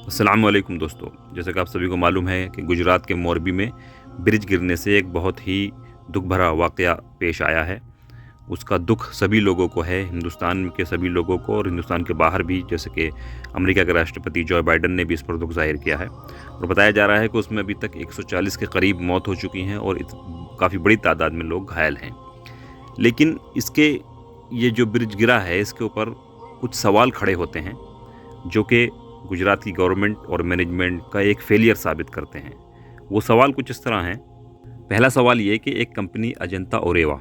अस्सलाम वालेकुम दोस्तों, जैसे कि आप सभी को मालूम है कि गुजरात के मोरबी में ब्रिज गिरने से एक बहुत ही दुख भरा वाक़या पेश आया है। उसका दुख सभी लोगों को है, हिंदुस्तान के सभी लोगों को और हिंदुस्तान के बाहर भी, जैसे कि अमेरिका के राष्ट्रपति जो बाइडेन ने भी इस पर दुख ज़ाहिर किया है और बताया जा रहा है कि उसमें अभी तक 140 के करीब मौत हो चुकी हैं और काफ़ी बड़ी तादाद में लोग घायल हैं। लेकिन ये जो ब्रिज गिरा है, इसके ऊपर कुछ सवाल खड़े होते हैं जो कि गुजरात की गवर्नमेंट और मैनेजमेंट का एक फेलियर साबित करते हैं। वो सवाल कुछ इस तरह हैं। पहला सवाल ये कि एक कंपनी अजंता ओरेवा,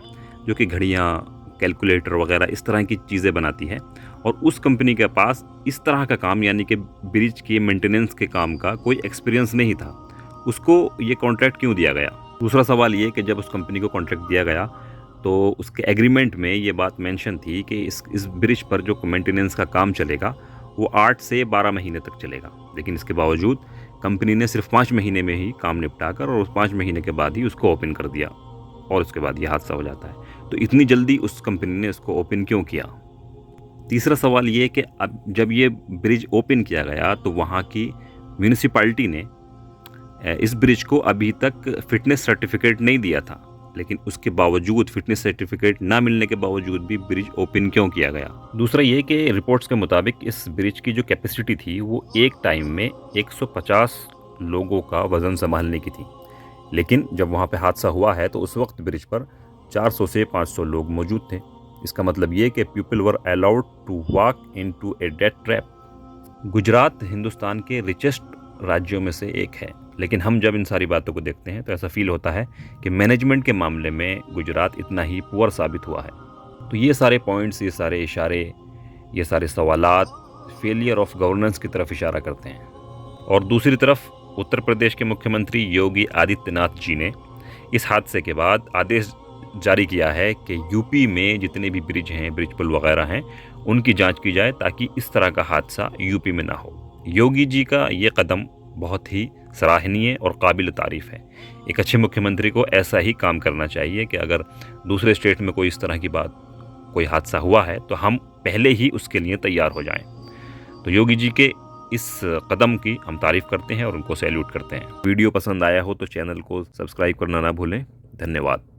जो कि घड़ियाँ, कैलकुलेटर वगैरह इस तरह की चीज़ें बनाती है, और उस कंपनी के पास इस तरह का काम यानी कि ब्रिज के मेंटेनेंस के काम का कोई एक्सपीरियंस नहीं था। उसको ये कॉन्ट्रैक्ट क्यों दिया गया? दूसरा सवाल ये कि जब उस कंपनी को कॉन्ट्रैक्ट दिया गया तो उसके एग्रीमेंट में ये बात मेंशन थी कि इस ब्रिज पर जो मेंटेनेंस का काम चलेगा वो 8 से 12 महीने तक चलेगा। लेकिन इसके बावजूद कंपनी ने सिर्फ 5 महीने में ही काम निपटा कर और उस 5 महीने के बाद ही उसको ओपन कर दिया और उसके बाद ये हादसा हो जाता है। तो इतनी जल्दी उस कंपनी ने इसको ओपन क्यों किया? तीसरा सवाल ये कि अब जब ये ब्रिज ओपन किया गया तो वहाँ की म्यूनिसिपैलिटी ने इस ब्रिज को अभी तक फिटनेस सर्टिफिकेट नहीं दिया था, लेकिन उसके बावजूद, फिटनेस सर्टिफिकेट ना मिलने के बावजूद भी ब्रिज ओपन क्यों किया गया? दूसरा ये कि रिपोर्ट्स के मुताबिक इस ब्रिज की जो कैपेसिटी थी वो एक टाइम में 150 लोगों का वज़न संभालने की थी, लेकिन जब वहाँ पे हादसा हुआ है तो उस वक्त ब्रिज पर 400 से 500 लोग मौजूद थे। इसका मतलब ये कि people were allowed to walk into a death trap. Gujarat Hindustan के रिचेस्ट राज्यों में से एक है, लेकिन हम जब इन सारी बातों को देखते हैं तो ऐसा फील होता है कि मैनेजमेंट के मामले में गुजरात इतना ही पुअर साबित हुआ है। तो ये सारे पॉइंट्स, ये सारे इशारे, ये सारे सवालात फेलियर ऑफ गवर्नेंस की तरफ इशारा करते हैं। और दूसरी तरफ उत्तर प्रदेश के मुख्यमंत्री योगी आदित्यनाथ जी ने इस हादसे के बाद आदेश जारी किया है कि यूपी में जितने भी ब्रिज हैं, ब्रिज पुल वगैरह हैं, उनकी जांच की जाए ताकि इस तरह का हादसा यूपी में ना हो। योगी जी का ये कदम बहुत ही सराहनीय और काबिल तारीफ़ है। एक अच्छे मुख्यमंत्री को ऐसा ही काम करना चाहिए कि अगर दूसरे स्टेट में कोई इस तरह की बात, कोई हादसा हुआ है तो हम पहले ही उसके लिए तैयार हो जाएं। तो योगी जी के इस कदम की हम तारीफ़ करते हैं और उनको सैल्यूट करते हैं। वीडियो पसंद आया हो तो चैनल को सब्सक्राइब करना ना भूलें। धन्यवाद।